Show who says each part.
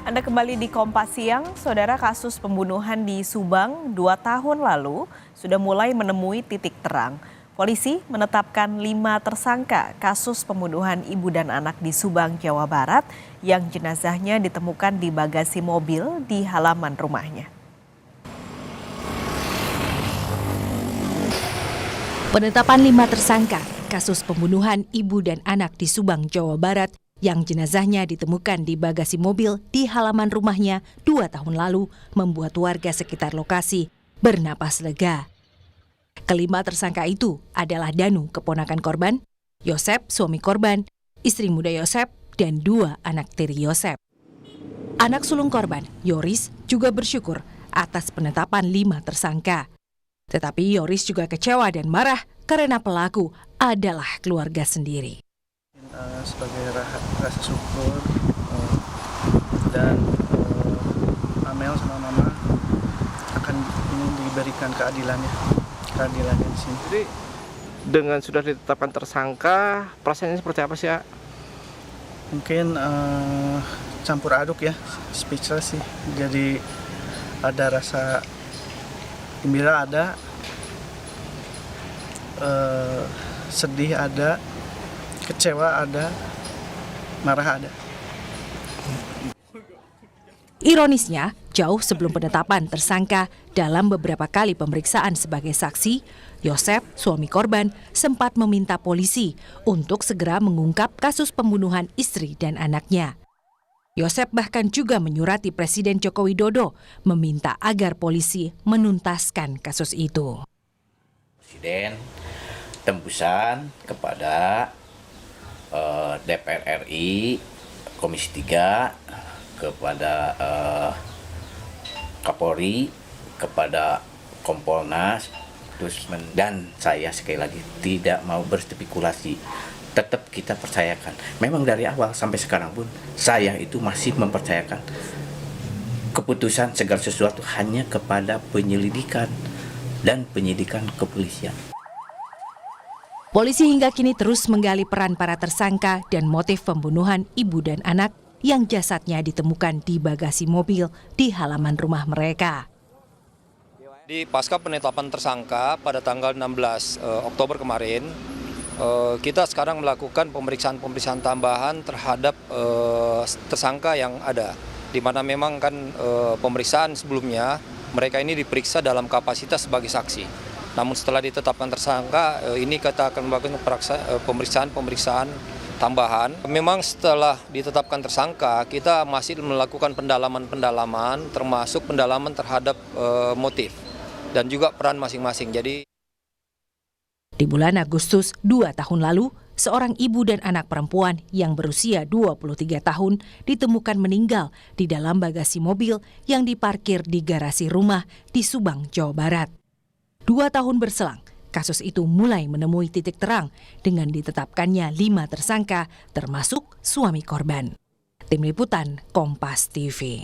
Speaker 1: Anda kembali di Kompas Siang, saudara. Kasus pembunuhan di Subang 2 tahun lalu sudah mulai menemui titik terang. Polisi menetapkan 5 tersangka kasus pembunuhan ibu dan anak di Subang, Jawa Barat yang jenazahnya ditemukan di bagasi mobil di halaman rumahnya.
Speaker 2: Penetapan 5 tersangka kasus pembunuhan ibu dan anak di Subang, Jawa Barat yang jenazahnya ditemukan di bagasi mobil di halaman rumahnya 2 tahun lalu membuat warga sekitar lokasi bernapas lega. Kelima tersangka itu adalah Danu, keponakan korban, Yosep, suami korban, istri muda Yosep, dan 2 anak tiri Yosep. Anak sulung korban, Yoris, juga bersyukur atas penetapan 5 tersangka. Tetapi Yoris juga kecewa dan marah karena pelaku adalah keluarga sendiri.
Speaker 3: Sebagai rasa syukur dan Amel sama Mama akan ingin diberikan keadilannya di sini.
Speaker 4: Jadi dengan sudah ditetapkan tersangka, perasaannya seperti apa sih, ya?
Speaker 3: Mungkin campur aduk ya, speechless sih. Jadi ada rasa gembira, ada sedih, ada kecewa, ada marah, ada.
Speaker 2: Ironisnya, jauh sebelum penetapan tersangka dalam beberapa kali pemeriksaan sebagai saksi, Yosep, suami korban, sempat meminta polisi untuk segera mengungkap kasus pembunuhan istri dan anaknya. Yosep bahkan juga menyurati Presiden Joko Widodo meminta agar polisi menuntaskan kasus itu.
Speaker 5: Presiden tembusan kepada DPR RI, Komisi 3, kepada Kapolri, kepada Kompolnas, dan saya sekali lagi tidak mau berspekulasi. Tetap kita percayakan. Memang dari awal sampai sekarang pun saya itu masih mempercayakan keputusan segala sesuatu hanya kepada penyelidikan dan penyidikan kepolisian.
Speaker 2: Polisi hingga kini terus menggali peran para tersangka dan motif pembunuhan ibu dan anak yang jasadnya ditemukan di bagasi mobil di halaman rumah mereka.
Speaker 6: Di pasca penetapan tersangka pada tanggal 16 Oktober kemarin, kita sekarang melakukan pemeriksaan tambahan terhadap tersangka yang ada. Di mana memang kan pemeriksaan sebelumnya mereka ini diperiksa dalam kapasitas sebagai saksi. Namun setelah ditetapkan tersangka, ini kita akan melakukan pemeriksaan tambahan. Memang setelah ditetapkan tersangka, kita masih melakukan pendalaman termasuk pendalaman terhadap motif dan juga peran masing-masing. Jadi
Speaker 2: di bulan Agustus 2 tahun lalu, seorang ibu dan anak perempuan yang berusia 23 tahun ditemukan meninggal di dalam bagasi mobil yang diparkir di garasi rumah di Subang, Jawa Barat. 2 tahun berselang, kasus itu mulai menemui titik terang dengan ditetapkannya 5 tersangka termasuk suami korban. Tim Liputan Kompas TV.